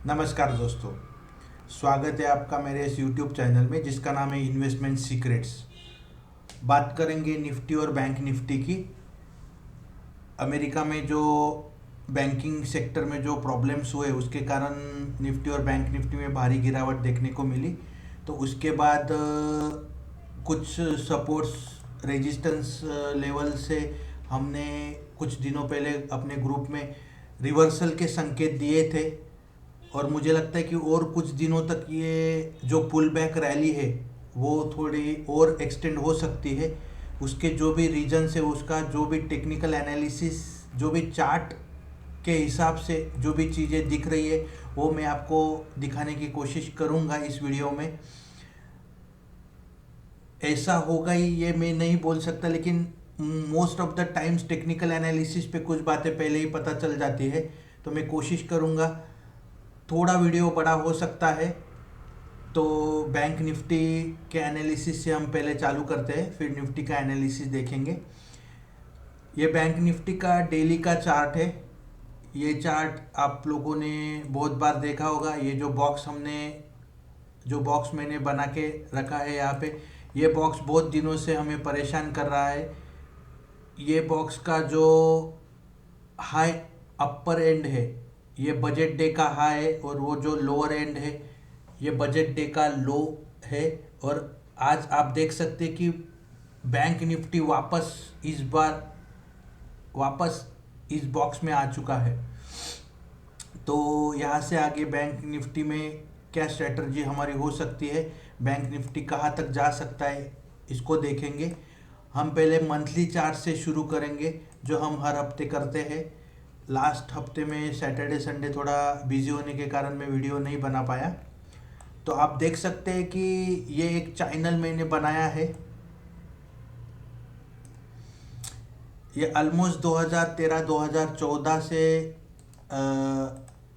नमस्कार दोस्तों। स्वागत है आपका मेरे इस यूट्यूब चैनल में जिसका नाम है इन्वेस्टमेंट सीक्रेट्स। बात करेंगे निफ्टी और बैंक निफ्टी की। अमेरिका में जो बैंकिंग सेक्टर में जो प्रॉब्लम्स हुए उसके कारण निफ्टी और बैंक निफ्टी में भारी गिरावट देखने को मिली। तो उसके बाद कुछ सपोर्ट्स रेजिस्टेंस लेवल से हमने कुछ दिनों पहले अपने ग्रुप में रिवर्सल के संकेत दिए थे और मुझे लगता है कि और कुछ दिनों तक ये जो पुल बैक रैली है वो थोड़ी और एक्सटेंड हो सकती है। उसके जो भी रीजन्स है, उसका जो भी टेक्निकल एनालिसिस, जो भी चार्ट के हिसाब से जो भी चीज़ें दिख रही है वो मैं आपको दिखाने की कोशिश करूँगा इस वीडियो में। ऐसा होगा ही ये मैं नहीं बोल सकता, लेकिन most of the times technical analysis पे कुछ बातें पहले ही पता चल जाती है। तो मैं कोशिश करूँगा, थोड़ा वीडियो बड़ा हो सकता है। तो बैंक निफ्टी के एनालिसिस से हम पहले चालू करते हैं, फिर निफ्टी का एनालिसिस देखेंगे। ये बैंक निफ्टी का डेली का चार्ट है। ये चार्ट आप लोगों ने बहुत बार देखा होगा। ये जो बॉक्स मैंने बना के रखा है यहाँ पे, ये बॉक्स बहुत दिनों से हमें परेशान कर रहा है। ये बॉक्स का जो हाई अपर एंड है ये बजट डे का हाई है और वो जो लोअर एंड है ये बजट डे का लो है। और आज आप देख सकते हैं कि बैंक निफ्टी वापस इस बॉक्स में आ चुका है। तो यहाँ से आगे बैंक निफ्टी में क्या स्ट्रेटजी हमारी हो सकती है, बैंक निफ्टी कहाँ तक जा सकता है, इसको देखेंगे। हम पहले मंथली चार्ट से शुरू करेंगे जो हम हर हफ्ते करते हैं। लास्ट हफ्ते में सैटरडे संडे थोड़ा बिजी होने के कारण मैं वीडियो नहीं बना पाया। तो आप देख सकते हैं कि ये एक चैनल मैंने बनाया है। ये ऑलमोस्ट 2013-2014 से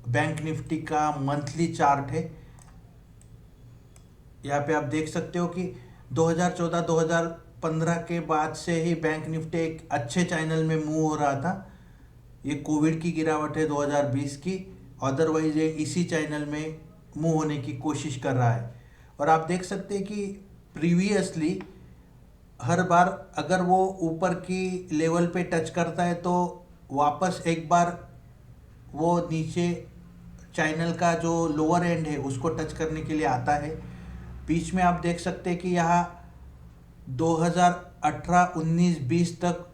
बैंक निफ्टी का मंथली चार्ट है। यहाँ पे आप देख सकते हो कि 2014-2015 के बाद से ही बैंक निफ्टी एक अच्छे चैनल में मूव हो रहा था। ये कोविड की गिरावट है 2020 की, अदरवाइज ये इसी चैनल में मूव होने की कोशिश कर रहा है। और आप देख सकते हैं कि प्रीवियसली हर बार अगर वो ऊपर की लेवल पे टच करता है तो वापस एक बार वो नीचे चैनल का जो लोअर एंड है उसको टच करने के लिए आता है। बीच में आप देख सकते हैं कि यहाँ 2018, 19, 20 तक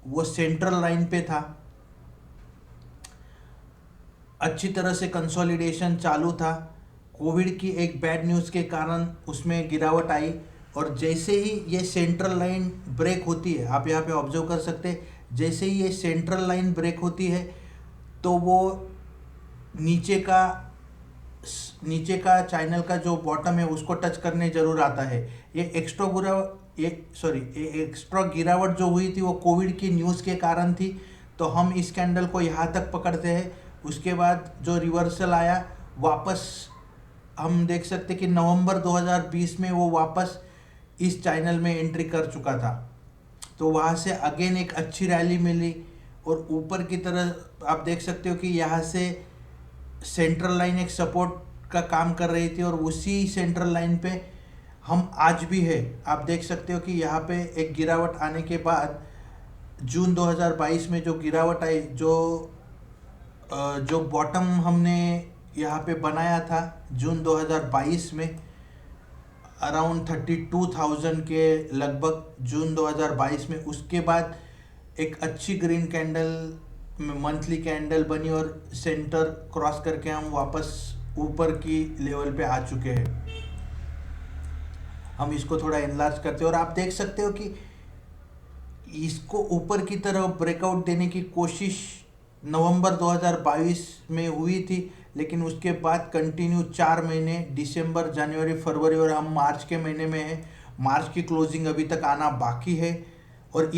वो सेंट्रल लाइन पे था। अच्छी तरह से कंसोलिडेशन चालू था। कोविड की एक बैड न्यूज़ के कारण उसमें गिरावट आई और जैसे ही ये सेंट्रल लाइन ब्रेक होती है, आप यहाँ पे ऑब्जर्व कर सकते हैं, जैसे ही ये सेंट्रल लाइन ब्रेक होती है तो वो नीचे का चैनल का जो बॉटम है उसको टच करने जरूर आता है। ये एक्स्ट्रा गिरावट जो हुई थी वो कोविड की न्यूज़ के कारण थी। तो हम इस कैंडल को यहाँ तक पकड़ते हैं। उसके बाद जो रिवर्सल आया वापस हम देख सकते कि नवंबर 2020 में वो वापस इस चैनल में एंट्री कर चुका था। तो वहाँ से अगेन एक अच्छी रैली मिली और ऊपर की तरह आप देख सकते हो कि यहाँ से सेंट्रल लाइन एक सपोर्ट का काम कर रही थी और उसी सेंट्रल लाइन पे हम आज भी है। आप देख सकते हो कि यहाँ पे एक गिरावट आने के बाद जून 2022 में जो गिरावट आई, जो बॉटम हमने यहाँ पे बनाया था जून 2022 में अराउंड 32,000 के लगभग जून 2022 में, उसके बाद एक अच्छी ग्रीन कैंडल मंथली कैंडल बनी और सेंटर क्रॉस करके हम वापस ऊपर की लेवल पे आ चुके हैं। हम इसको थोड़ा एनलार्ज करते हैं और आप देख सकते हो कि इसको ऊपर की तरफ ब्रेकआउट देने की कोशिश नवंबर 2022 में हुई थी, लेकिन उसके बाद कंटिन्यू 4 महीने दिसंबर, जनवरी, फरवरी और हम मार्च के महीने में हैं। मार्च की क्लोजिंग अभी तक आना बाकी है और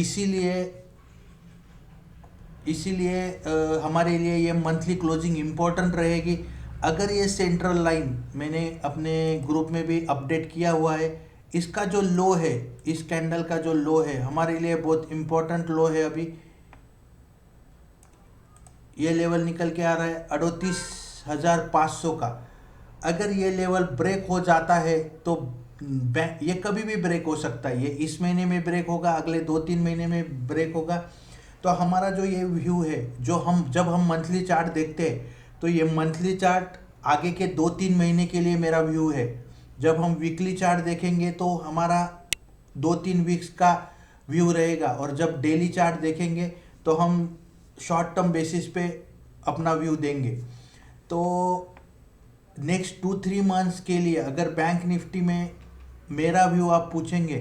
इसीलिए हमारे लिए ये मंथली क्लोजिंग इम्पोर्टेंट रहेगी। अगर ये सेंट्रल लाइन मैंने अपने ग्रुप में भी अपडेट किया हुआ है, इसका जो लो है, इस कैंडल का जो लो है हमारे लिए बहुत इम्पोर्टेंट लो है। अभी ये लेवल निकल के आ रहा है 23,500 का। अगर ये लेवल ब्रेक हो जाता है तो ये कभी भी ब्रेक हो सकता है, ये इस महीने में ब्रेक होगा, अगले 2-3 महीने में ब्रेक होगा। तो हमारा जो ये व्यू है, जो हम जब हम मंथली चार्ट देखते हैं तो ये मंथली चार्ट आगे के 2-3 महीने के लिए मेरा व्यू है। जब हम वीकली चार्ट देखेंगे तो हमारा 2-3 वीक्स का व्यू रहेगा, और जब डेली चार्ट देखेंगे तो हम शॉर्ट टर्म बेसिस पे अपना व्यू देंगे। तो नेक्स्ट 2-3 मंथ्स के लिए अगर बैंक निफ्टी में मेरा व्यू आप पूछेंगे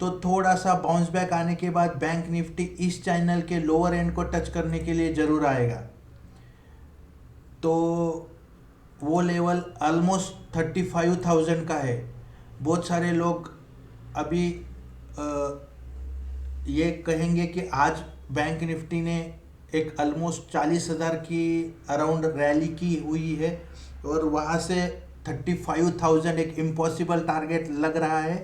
तो थोड़ा सा बाउंस बैक आने के बाद बैंक निफ्टी इस चैनल के लोअर एंड को टच करने के लिए ज़रूर आएगा। तो वो लेवल ऑलमोस्ट 35,000 का है। बहुत सारे लोग अभी ये कहेंगे कि आज बैंक निफ्टी ने एक ऑलमोस्ट 40,000 की अराउंड रैली की हुई है, और वहाँ से 35,000 एक इम्पॉसिबल टारगेट लग रहा है।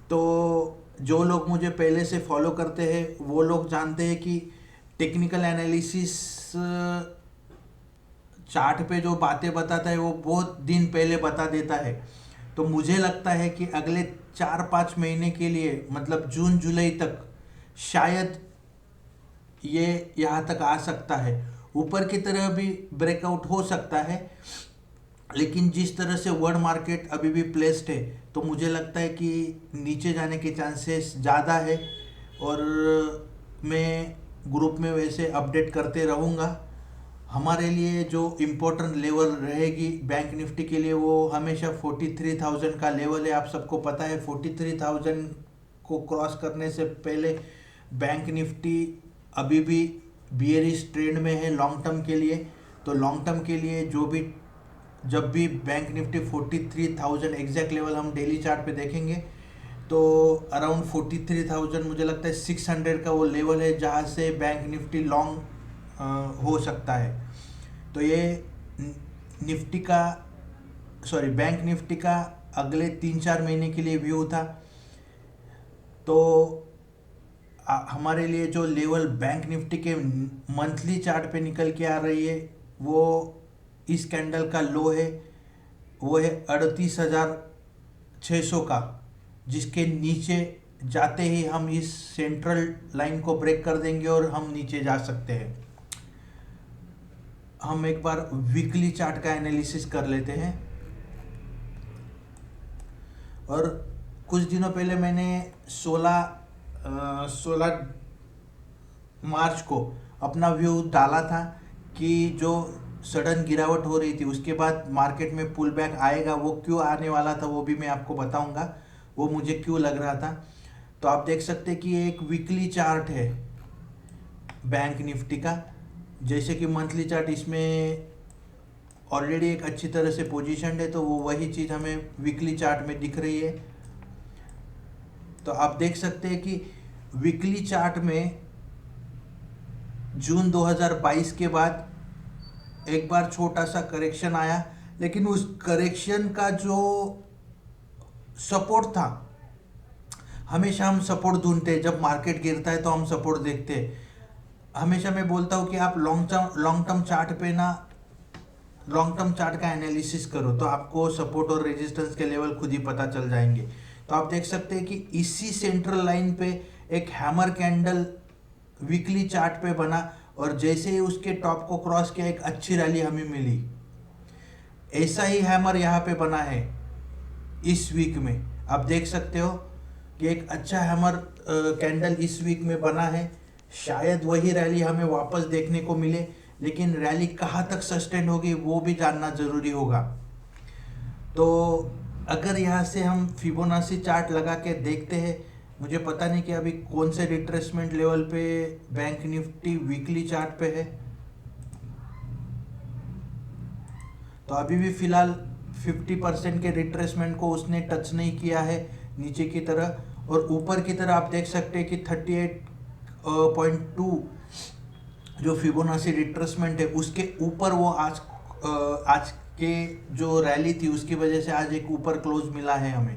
तो जो लोग मुझे पहले से फॉलो करते हैं वो लोग जानते हैं कि टेक्निकल एनालिसिस चार्ट पे जो बातें बताता है वो बहुत दिन पहले बता देता है। तो मुझे लगता है कि अगले 4-5 महीने के लिए, मतलब जून जुलाई तक, शायद ये यहाँ तक आ सकता है। ऊपर की तरह भी ब्रेकआउट हो सकता है, लेकिन जिस तरह से वर्ल्ड मार्केट अभी भी प्लेस्ड है तो मुझे लगता है कि नीचे जाने के चांसेस ज़्यादा है। और मैं ग्रुप में वैसे अपडेट करते रहूँगा। हमारे लिए जो इम्पोर्टेंट लेवल रहेगी बैंक निफ्टी के लिए वो हमेशा 43,000 का लेवल है। आप सबको पता है 43,000 को क्रॉस करने से पहले बैंक निफ्टी अभी भी बियरिश ट्रेंड में है लॉन्ग टर्म के लिए। तो लॉन्ग टर्म के लिए जब भी बैंक निफ्टी 43,000 एग्जैक्ट लेवल हम डेली चार्ट पे देखेंगे तो अराउंड 43,000 मुझे लगता है 600 का वो लेवल है जहाँ से बैंक निफ्टी लॉन्ग हो सकता है। तो ये बैंक निफ्टी का अगले 3-4 महीने के लिए व्यू था। तो हमारे लिए जो लेवल बैंक निफ्टी के मंथली चार्ट पे निकल के आ रही है वो इस कैंडल का लो है, वो है 38,600 का, जिसके नीचे जाते ही हम इस सेंट्रल लाइन को ब्रेक कर देंगे और हम नीचे जा सकते हैं। हम एक बार वीकली चार्ट का एनालिसिस कर लेते हैं। और कुछ दिनों पहले मैंने 16 मार्च को अपना व्यू डाला था कि जो सडन गिरावट हो रही थी उसके बाद मार्केट में पुल बैक आएगा, वो क्यों आने वाला था वो भी मैं आपको बताऊंगा, वो मुझे क्यों लग रहा था। तो आप देख सकते हैं कि ये एक वीकली चार्ट है बैंक निफ्टी का। जैसे कि मंथली चार्ट इसमें ऑलरेडी एक अच्छी तरह से पोजीशन है, तो वो वही चीज़ हमें वीकली चार्ट में दिख रही है। तो आप देख सकते हैं कि वीकली चार्ट में जून 2022 के बाद एक बार छोटा सा करेक्शन आया, लेकिन उस करेक्शन का जो सपोर्ट था, हमेशा हम सपोर्ट ढूंढते हैं, जब मार्केट गिरता है तो हम सपोर्ट देखते हैं। हमेशा मैं बोलता हूँ कि आप लॉन्ग टर्म चार्ट पे ना लॉन्ग टर्म चार्ट का एनालिसिस करो तो आपको सपोर्ट और रेजिस्टेंस के लेवल खुद ही पता चल जाएंगे। तो आप देख सकते हैं कि इसी सेंट्रल लाइन पे एक हैमर कैंडल वीकली चार्ट पे बना, और जैसे ही उसके टॉप को क्रॉस किया एक अच्छी रैली हमें मिली। ऐसा ही हैमर यहाँ पे बना है इस वीक में। आप देख सकते हो कि एक अच्छा हैमर कैंडल इस वीक में बना है। शायद वही रैली हमें वापस देखने को मिले, लेकिन रैली कहाँ तक सस्टेन होगी वो भी जानना ज़रूरी होगा। तो अगर यहाँ से हम फिबोनाची चार्ट लगा के देखते हैं, मुझे पता नहीं कि अभी कौन से रिट्रेसमेंट लेवल पे बैंक निफ्टी वीकली चार्ट पे है। तो अभी भी फिलहाल 50% के रिट्रेसमेंट को उसने टच नहीं किया है नीचे की तरह, और ऊपर की तरह आप देख सकते हैं कि 38.2 जो फिबोनाची रिट्रेसमेंट है उसके ऊपर वो आज के जो रैली थी उसकी वजह से आज एक ऊपर क्लोज मिला है हमें।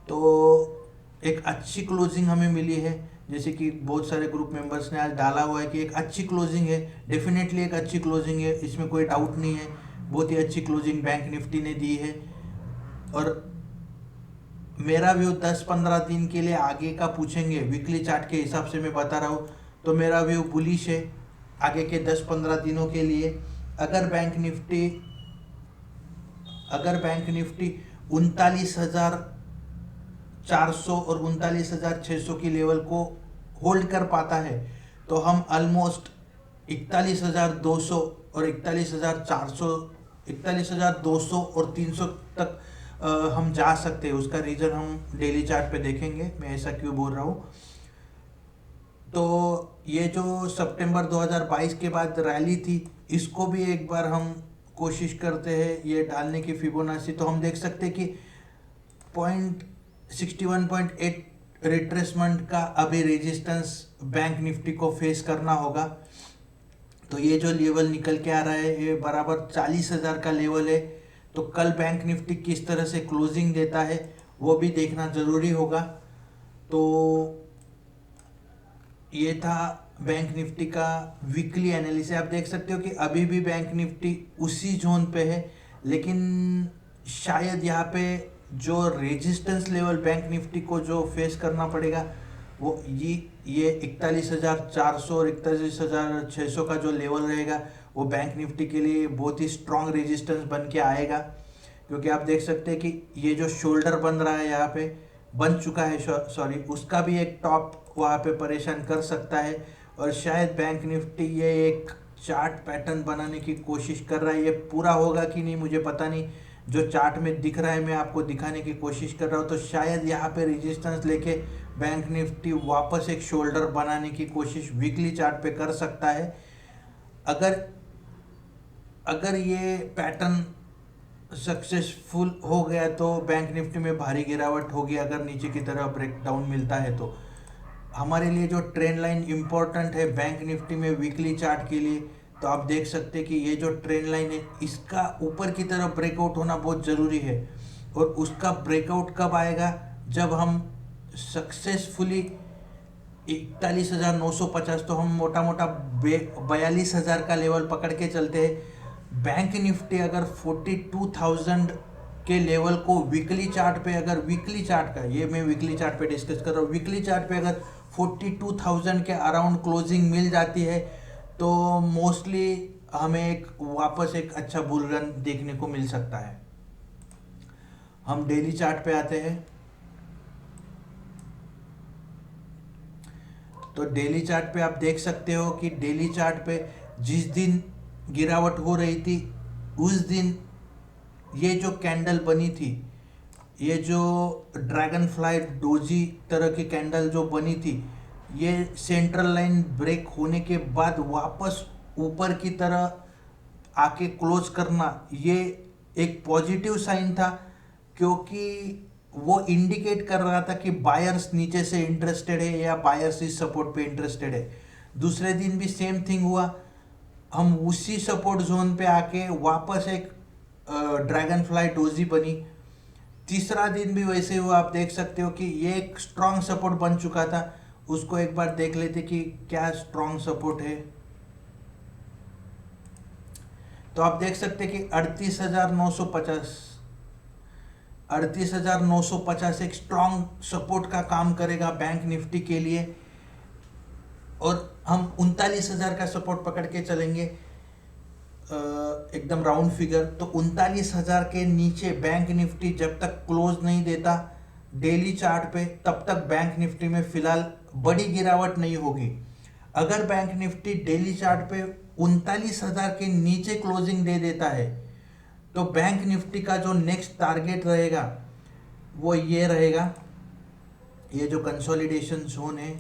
तो एक अच्छी क्लोजिंग हमें मिली है जैसे कि बहुत सारे ग्रुप मेंबर्स ने आज डाला हुआ है कि एक अच्छी क्लोजिंग है, डेफिनेटली एक अच्छी क्लोजिंग है, इसमें कोई डाउट नहीं है। बहुत ही अच्छी क्लोजिंग बैंक निफ्टी ने दी है। और मेरा व्यू 10-15 दिन के लिए आगे का पूछेंगे, वीकली चार्ट के हिसाब से मैं बता रहा हूँ, तो मेरा व्यू बुलिश है आगे के 10-15 दिनों के लिए। अगर बैंक निफ्टी अगर बैंक निफ्टी 39,400 और 39,600 की लेवल को होल्ड कर पाता है तो हम ऑलमोस्ट 41,200 और 41,400, 41,200 और 300 तक हम जा सकते हैं। उसका रीजन हम डेली चार्ट पे देखेंगे, मैं ऐसा क्यों बोल रहा हूँ। तो ये जो सितंबर 2022 के बाद रैली थी, इसको भी एक बार हम कोशिश करते हैं ये डालने की फिबोनाची। तो हम देख सकते हैं कि 61.8 रिट्रेसमेंट का अभी रेजिस्टेंस बैंक निफ्टी को फेस करना होगा। तो ये जो लेवल निकल के आ रहा है ये बराबर 40,000 का लेवल है। तो कल बैंक निफ्टी किस तरह से क्लोजिंग देता है वो भी देखना ज़रूरी होगा। तो ये था बैंक निफ्टी का वीकली एनालिसिस। आप देख सकते हो कि अभी भी बैंक निफ्टी उसी जोन पे है, लेकिन शायद यहाँ पे जो रेजिस्टेंस लेवल बैंक निफ्टी को जो फेस करना पड़ेगा वो ये 41,400 और 41,600 का जो लेवल रहेगा वो बैंक निफ्टी के लिए बहुत ही स्ट्रॉन्ग रेजिस्टेंस बन के आएगा। क्योंकि आप देख सकते हैं कि ये जो शोल्डर बन रहा है यहाँ पे बन चुका है, सॉरी, उसका भी एक टॉप वहाँ पे परेशान कर सकता है। और शायद बैंक निफ्टी ये एक चार्ट पैटर्न बनाने की कोशिश कर रहा है। ये पूरा होगा कि नहीं मुझे पता नहीं, जो चार्ट में दिख रहा है मैं आपको दिखाने की कोशिश कर रहा हूँ। तो शायद यहाँ पे रेजिस्टेंस लेके बैंक निफ्टी वापस एक शोल्डर बनाने की कोशिश वीकली चार्ट पे कर सकता है। अगर ये पैटर्न सक्सेसफुल हो गया तो बैंक निफ्टी में भारी गिरावट होगी। अगर नीचे की तरफ ब्रेकडाउन मिलता है तो हमारे लिए जो ट्रेंड लाइन इम्पोर्टेंट है बैंक निफ्टी में वीकली चार्ट के लिए, तो आप देख सकते हैं कि ये जो ट्रेंड लाइन है इसका ऊपर की तरफ ब्रेकआउट होना बहुत ज़रूरी है। और उसका ब्रेकआउट कब आएगा, जब हम सक्सेसफुली 41,950, तो हम मोटा मोटा 42,000 का लेवल पकड़ के चलते हैं। बैंक निफ्टी अगर 42,000 के लेवल को वीकली चार्ट पे, अगर वीकली चार्ट का, ये मैं वीकली चार्ट पे डिस्कस कर रहा हूँ, वीकली चार्ट पे अगर 42,000 के अराउंड क्लोजिंग मिल जाती है तो मोस्टली हमें एक वापस एक अच्छा बुल रन देखने को मिल सकता है। हम डेली चार्ट पे आते हैं। तो डेली चार्ट पे आप देख सकते हो कि डेली चार्ट पे जिस दिन गिरावट हो रही थी उस दिन ये जो कैंडल बनी थी, ये जो ड्रैगन फ्लाई डोजी तरह की कैंडल जो बनी थी, ये सेंट्रल लाइन ब्रेक होने के बाद वापस ऊपर की तरह आके क्लोज करना, ये एक पॉजिटिव साइन था। क्योंकि वो इंडिकेट कर रहा था कि बायर्स नीचे से इंटरेस्टेड है या बायर्स इस सपोर्ट पे इंटरेस्टेड है। दूसरे दिन भी सेम थिंग हुआ, हम उसी सपोर्ट जोन पे आके वापस एक ड्रैगन फ्लाई डोजी बनी। तीसरा दिन भी वैसे हुआ, आप देख सकते हो कि ये एक स्ट्रॉन्ग सपोर्ट बन चुका था। उसको एक बार देख लेते कि क्या स्ट्रॉन्ग सपोर्ट है। तो आप देख सकते कि 38,950 एक स्ट्रॉन्ग सपोर्ट का काम करेगा बैंक निफ्टी के लिए। और हम 39,000 का सपोर्ट पकड़ के चलेंगे, एकदम राउंड फिगर। तो 39,000 के नीचे बैंक निफ्टी जब तक क्लोज नहीं देता डेली चार्ट पे, तब तक बैंक निफ्टी में फिलहाल बड़ी गिरावट नहीं होगी। अगर बैंक निफ्टी डेली चार्ट पे 39,000 के नीचे क्लोजिंग दे देता है तो बैंक निफ्टी का जो नेक्स्ट टारगेट रहेगा वो ये रहेगा, ये जो कंसोलिडेशन जोन है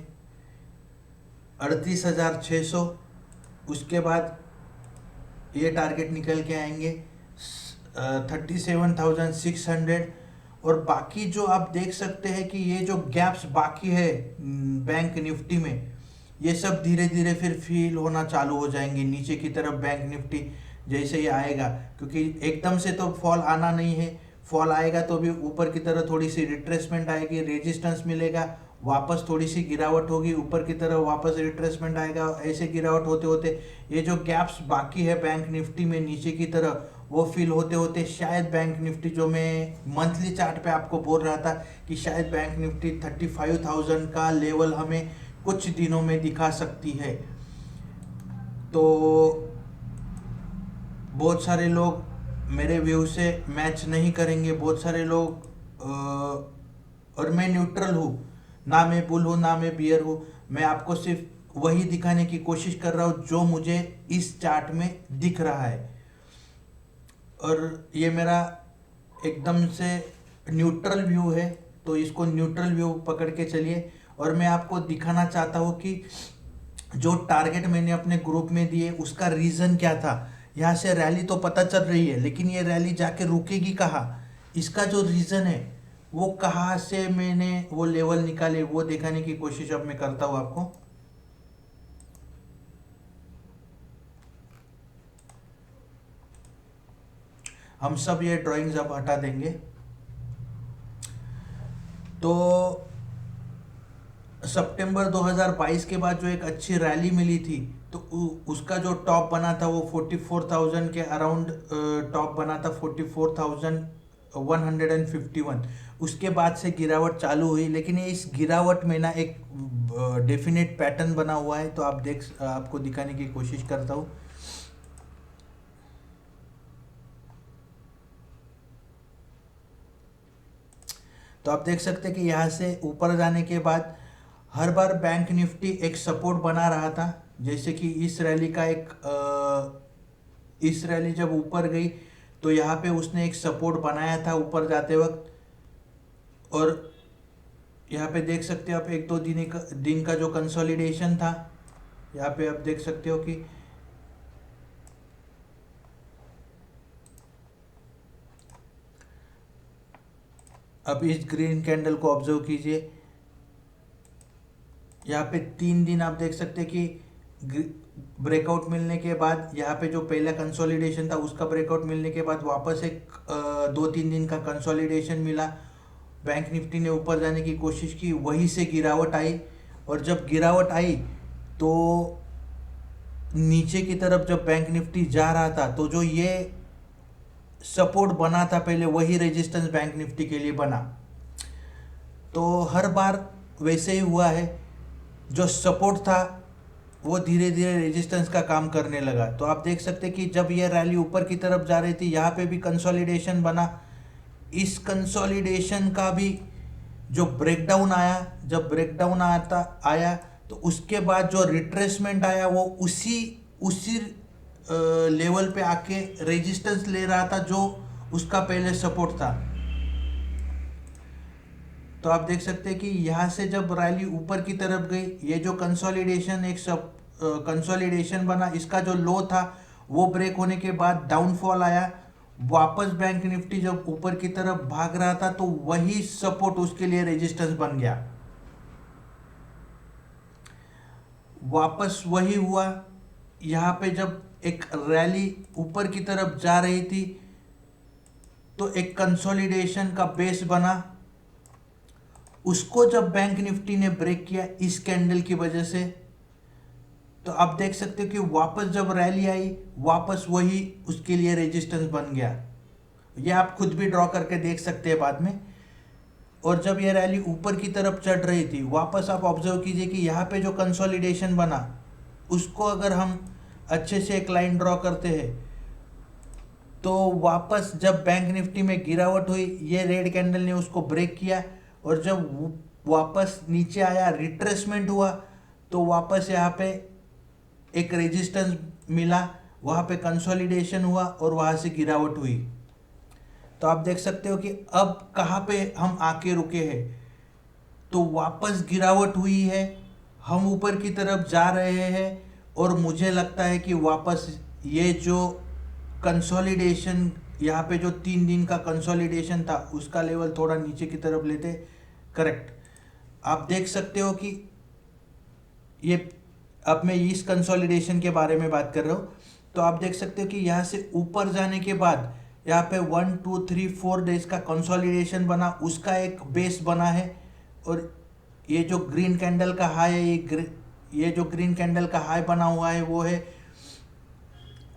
38,600, उसके बाद ये टारगेट निकल के आएंगे 37,600। और बाकी जो आप देख सकते हैं कि ये जो गैप्स बाकी है बैंक निफ्टी में, ये सब धीरे धीरे फिर फील होना चालू हो जाएंगे नीचे की तरफ बैंक निफ्टी जैसे ही आएगा। क्योंकि एकदम से तो फॉल आना नहीं है, फॉल आएगा तो भी ऊपर की तरफ थोड़ी सी रिट्रेसमेंट आएगी, रेजिस्टेंस मिलेगा, वापस थोड़ी सी गिरावट होगी, ऊपर की तरफ वापस रिट्रेसमेंट आएगा, ऐसे गिरावट होते होते ये जो गैप्स बाकी है बैंक निफ्टी में नीचे की तरफ, वो फिल होते होते शायद बैंक निफ्टी, जो मैं मंथली चार्ट पे आपको बोल रहा था कि शायद बैंक निफ्टी 35,000 का लेवल हमें कुछ दिनों में दिखा सकती है। तो बहुत सारे लोग मेरे व्यू से मैच नहीं करेंगे, बहुत सारे लोग और मैं न्यूट्रल हूँ, ना मैं बुल हूँ ना मैं बियर हूँ, मैं आपको सिर्फ वही दिखाने की कोशिश कर रहा हूँ जो मुझे इस चार्ट में दिख रहा है। और ये मेरा एकदम से न्यूट्रल व्यू है, तो इसको न्यूट्रल व्यू पकड़ के चलिए। और मैं आपको दिखाना चाहता हूँ कि जो टारगेट मैंने अपने ग्रुप में दिए उसका रीज़न क्या था। यहाँ से रैली तो पता चल रही है, लेकिन ये रैली जाके रुकेगी कहाँ, इसका जो रीज़न है वो कहाँ से मैंने वो लेवल निकाले, वो दिखाने की कोशिश अब मैं करता हूँ आपको। हम सब ये ड्राइंग्स अब हटा देंगे। तो सितंबर 2022 के बाद जो एक अच्छी रैली मिली थी, तो उसका जो टॉप बना था वो 44,000 के अराउंड टॉप बना था, 44,151। उसके बाद से गिरावट चालू हुई, लेकिन ये इस गिरावट में ना एक डेफिनेट पैटर्न बना हुआ है, तो आपको दिखाने की कोशिश करता हूँ। तो आप देख सकते हैं कि यहाँ से ऊपर जाने के बाद हर बार बैंक निफ्टी एक सपोर्ट बना रहा था। जैसे कि इस रैली जब ऊपर गई तो यहाँ पे उसने एक सपोर्ट बनाया था ऊपर जाते वक्त, और यहाँ पे देख सकते हो आप एक दो दिन का जो कंसोलिडेशन था, यहाँ पे आप देख सकते हो कि अब इस ग्रीन कैंडल को ऑब्जर्व कीजिए। यहाँ पे 3 दिन आप देख सकते हैं कि ब्रेकआउट मिलने के बाद यहाँ पे जो पहला कंसोलिडेशन था उसका ब्रेकआउट मिलने के बाद वापस एक 2-3 दिन का कंसोलिडेशन मिला, बैंक निफ्टी ने ऊपर जाने की कोशिश की, वहीं से गिरावट आई। और जब गिरावट आई तो नीचे की तरफ जब बैंक निफ्टी जा रहा था तो जो ये सपोर्ट बना था पहले, वही रेजिस्टेंस बैंक निफ्टी के लिए बना। तो हर बार वैसे ही हुआ है, जो सपोर्ट था वो धीरे धीरे रेजिस्टेंस का काम करने लगा। तो आप देख सकते हैं कि जब ये रैली ऊपर की तरफ जा रही थी, यहाँ पे भी कंसोलिडेशन बना। इस कंसोलिडेशन का भी जो ब्रेकडाउन आया, जब ब्रेकडाउन आया तो उसके बाद जो रिट्रेसमेंट आया वो उसी लेवल पे आके रेजिस्टेंस ले रहा था जो उसका पहले सपोर्ट था। तो आप देख सकते हैं कि यहाँ से जब रैली ऊपर की तरफ गई, ये जो कंसोलिडेशन बना, इसका जो लो था वो ब्रेक होने के बाद डाउनफॉल आया। वापस बैंक निफ्टी जब ऊपर की तरफ भाग रहा था तो वही सपोर्ट उसके लिए रेजिस्टेंस बन गया। वापस वही हुआ, यहाँ पे जब एक रैली ऊपर की तरफ जा रही थी तो एक कंसोलिडेशन का बेस बना, उसको जब बैंक निफ्टी ने ब्रेक किया इस कैंडल की वजह से, तो आप देख सकते हो कि वापस जब रैली आई वापस वही उसके लिए रेजिस्टेंस बन गया। ये आप खुद भी ड्रॉ करके देख सकते हैं बाद में। और जब ये रैली ऊपर की तरफ चढ़ रही थी, वापस आप ऑब्जर्व कीजिए कि यहाँ पे जो कंसोलिडेशन बना उसको अगर हम अच्छे से एक लाइन ड्रॉ करते हैं तो वापस जब बैंक निफ्टी में गिरावट हुई, ये रेड कैंडल ने उसको ब्रेक किया, और जब वापस नीचे आया, रिट्रेसमेंट हुआ, तो वापस यहाँ पे एक रेजिस्टेंस मिला, वहाँ पे कंसोलिडेशन हुआ और वहाँ से गिरावट हुई। तो आप देख सकते हो कि अब कहाँ पे हम आके रुके हैं, तो वापस गिरावट हुई है, हम ऊपर की तरफ जा रहे हैं, और मुझे लगता है कि वापस ये जो कंसोलिडेशन, यहाँ पे जो 3 दिन का कंसोलिडेशन था उसका लेवल थोड़ा नीचे की तरफ लेते, करेक्ट। आप देख सकते हो कि ये, अब मैं इस कंसोलिडेशन के बारे में बात कर रहा हूँ, तो आप देख सकते हो कि यहाँ से ऊपर जाने के बाद यहाँ पे 1 2 3 4 डेज का कंसोलिडेशन बना, उसका एक बेस बना है, और ये जो ग्रीन कैंडल का हाई है, ये जो ग्रीन कैंडल का हाई बना हुआ है वो है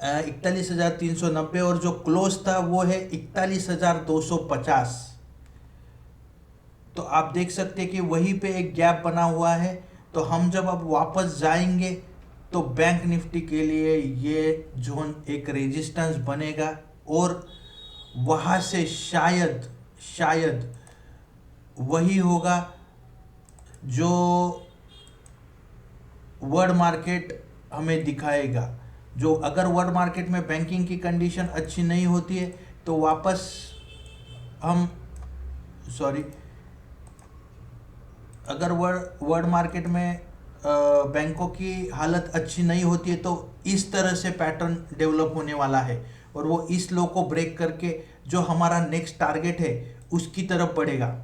41,390 और जो क्लोज था वो है 41,250। तो आप देख सकते हैं कि वहीं पे एक गैप बना हुआ है। तो हम जब अब वापस जाएंगे तो बैंक निफ्टी के लिए ये जोन एक रेजिस्टेंस बनेगा और वहाँ से शायद शायद वही होगा जो वर्ल्ड मार्केट हमें दिखाएगा। जो अगर वर्ल्ड मार्केट में बैंकिंग की कंडीशन अच्छी नहीं होती है तो वापस हम सॉरी अगर वर्ल्ड मार्केट में बैंकों की हालत अच्छी नहीं होती है तो इस तरह से पैटर्न डेवलप होने वाला है और वो इस लो को ब्रेक करके जो हमारा नेक्स्ट टारगेट है उसकी तरफ बढ़ेगा।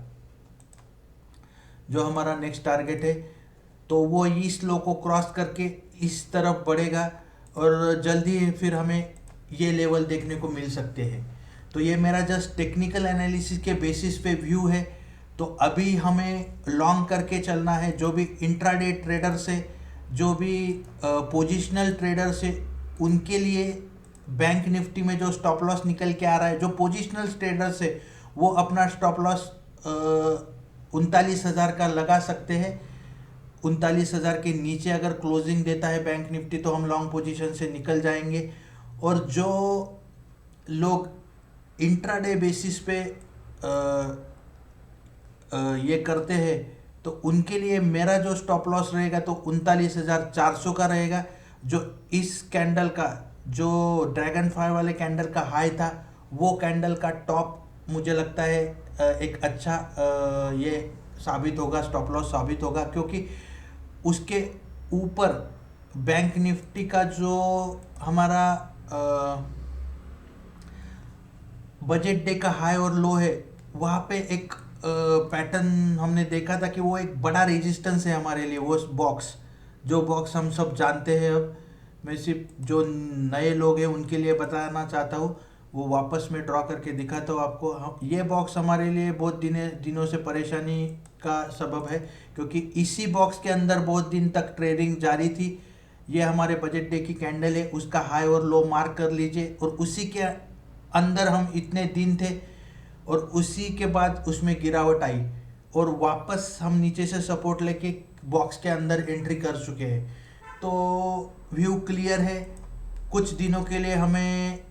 जो हमारा नेक्स्ट टारगेट है तो वो इस लो को क्रॉस करके इस तरफ बढ़ेगा और जल्दी फिर हमें ये लेवल देखने को मिल सकते हैं। तो ये मेरा जस्ट टेक्निकल एनालिसिस के बेसिस पे व्यू है। तो अभी हमें लॉन्ग करके चलना है। जो भी इंट्राडे ट्रेडर से, जो भी पोजिशनल ट्रेडर से, उनके लिए बैंक निफ्टी में जो स्टॉप लॉस निकल के आ रहा है, जो पोजिशनल ट्रेडर से वो अपना स्टॉप लॉस 39,000 का लगा सकते हैं। 39,000 के नीचे अगर क्लोजिंग देता है बैंक निफ्टी तो हम लॉन्ग पोजीशन से निकल जाएंगे। और जो लोग इंट्राडे बेसिस पे ये करते हैं तो उनके लिए मेरा जो स्टॉप लॉस रहेगा तो 39,400 का रहेगा। जो इस कैंडल का, जो ड्रैगन फ्लाई वाले कैंडल का हाई था, वो कैंडल का टॉप मुझे लगता है एक अच्छा ये साबित होगा, स्टॉप लॉस साबित होगा, क्योंकि उसके ऊपर बैंक निफ्टी का जो हमारा बजट डे का हाई और लो है वहाँ पे एक पैटर्न हमने देखा था कि वो एक बड़ा रेजिस्टेंस है हमारे लिए। वो बॉक्स, जो बॉक्स हम सब जानते हैं। अब मैं सिर्फ जो नए लोग हैं उनके लिए बताना चाहता हूँ, वो वापस में ड्रॉ करके दिखाता हूँ आपको। ये बॉक्स हमारे लिए बहुत दिनों से परेशानी का सबब है, क्योंकि इसी बॉक्स के अंदर बहुत दिन तक ट्रेडिंग जारी थी। ये हमारे बजट डे की कैंडल है, उसका हाई और लो मार्क कर लीजिए। और उसी के अंदर हम इतने दिन थे और उसी के बाद उसमें गिरावट आई और वापस हम नीचे से सपोर्ट लेके बॉक्स के अंदर एंट्री कर चुके हैं। तो व्यू क्लियर है। कुछ दिनों के लिए हमें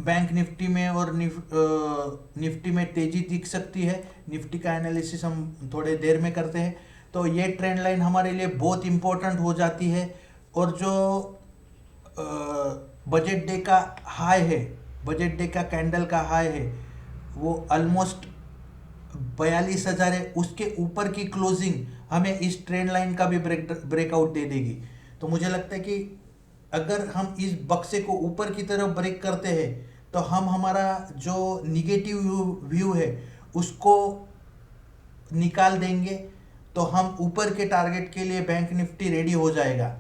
बैंक निफ्टी में और निफ्टी में तेजी दिख सकती है। निफ्टी का एनालिसिस हम थोड़े देर में करते हैं। तो ये ट्रेंड लाइन हमारे लिए बहुत इंपॉर्टेंट हो जाती है। और जो बजट डे का हाई है, बजट डे का कैंडल का हाई है, वो ऑलमोस्ट 42,000 है। उसके ऊपर की क्लोजिंग हमें इस ट्रेंड लाइन का भी ब्रेकआउट दे देगी। तो मुझे लगता है कि अगर हम इस बक्से को ऊपर की तरफ ब्रेक करते हैं तो हम हमारा जो निगेटिव व्यू है उसको निकाल देंगे, तो हम ऊपर के टारगेट के लिए बैंक निफ्टी रेडी हो जाएगा।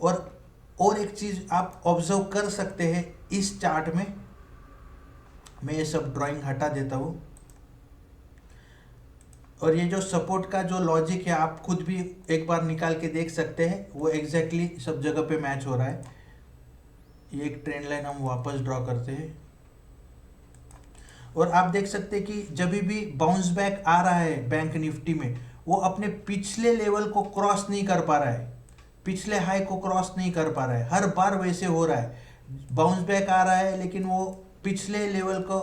और एक चीज़ आप ऑब्जर्व कर सकते हैं इस चार्ट में, मैं ये सब ड्राइंग हटा देता हूँ। और ये जो सपोर्ट का जो लॉजिक है आप खुद भी एक बार निकाल के देख सकते हैं, वो एग्जैक्टली सब जगह पे मैच हो रहा है। ये एक ट्रेंड लाइन हम वापस ड्रॉ करते हैं और आप देख सकते हैं कि जब भी बाउंस बैक आ रहा है बैंक निफ्टी में, वो अपने पिछले लेवल को क्रॉस नहीं कर पा रहा है, पिछले हाई को क्रॉस नहीं कर पा रहा है। हर बार वैसे हो रहा है, बाउंस बैक आ रहा है लेकिन वो पिछले लेवल को,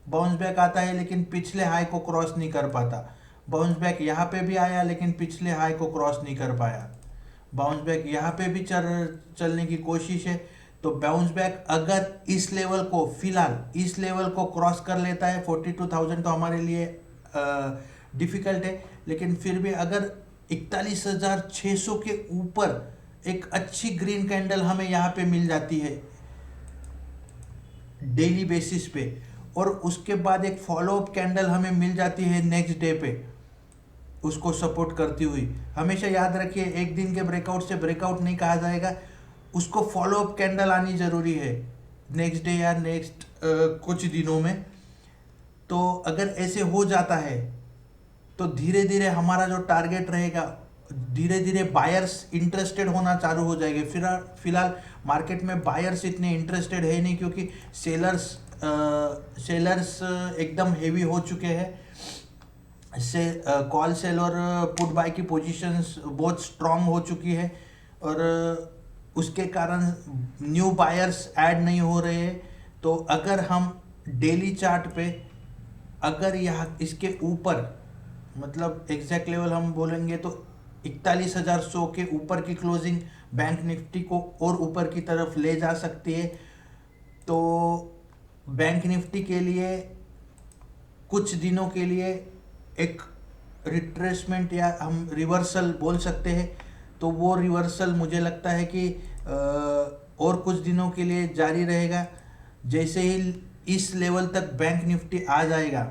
बाउंस बैक आता है लेकिन पिछले हाई को क्रॉस नहीं कर पाता। बाउंस बैक यहाँ पे भी आया लेकिन पिछले हाई को क्रॉस नहीं कर पाया। बाउंस बैक यहाँ पे भी चलने की कोशिश है। तो बाउंस बैक अगर इस लेवल को, फिलहाल इस लेवल को क्रॉस कर लेता है 42,000, तो हमारे लिए डिफिकल्ट है। लेकिन फिर भी अगर 41,600 के ऊपर एक अच्छी ग्रीन कैंडल हमें यहाँ पे मिल जाती है डेली बेसिस पे, और उसके बाद एक फॉलोअप कैंडल हमें मिल जाती है नेक्स्ट डे पे उसको सपोर्ट करती हुई। हमेशा याद रखिए, एक दिन के ब्रेकआउट से ब्रेकआउट नहीं कहा जाएगा, उसको फॉलोअप कैंडल आनी जरूरी है नेक्स्ट डे या नेक्स्ट कुछ दिनों में। तो अगर ऐसे हो जाता है तो धीरे धीरे हमारा जो टारगेट रहेगा, धीरे धीरे बायर्स इंटरेस्टेड होना चालू हो जाएंगे। फिलहाल मार्केट में बायर्स इतने इंटरेस्टेड है नहीं, क्योंकि सेलर्स एकदम हेवी हो चुके हैं। से कॉल सेल और पुट बाय की पोजीशंस बहुत स्ट्रांग हो चुकी है, और उसके कारण न्यू बायर्स ऐड नहीं हो रहे हैं। तो अगर हम डेली चार्ट पे अगर यहाँ इसके ऊपर, मतलब एग्जैक्ट लेवल हम बोलेंगे तो 41,100 के ऊपर की क्लोजिंग बैंक निफ्टी को और ऊपर की तरफ ले जा सकती है। तो बैंक निफ्टी के लिए कुछ दिनों के लिए एक रिट्रेसमेंट या हम रिवर्सल बोल सकते हैं, तो वो रिवर्सल मुझे लगता है कि और कुछ दिनों के लिए जारी रहेगा। जैसे ही इस लेवल तक बैंक निफ्टी आ जाएगा,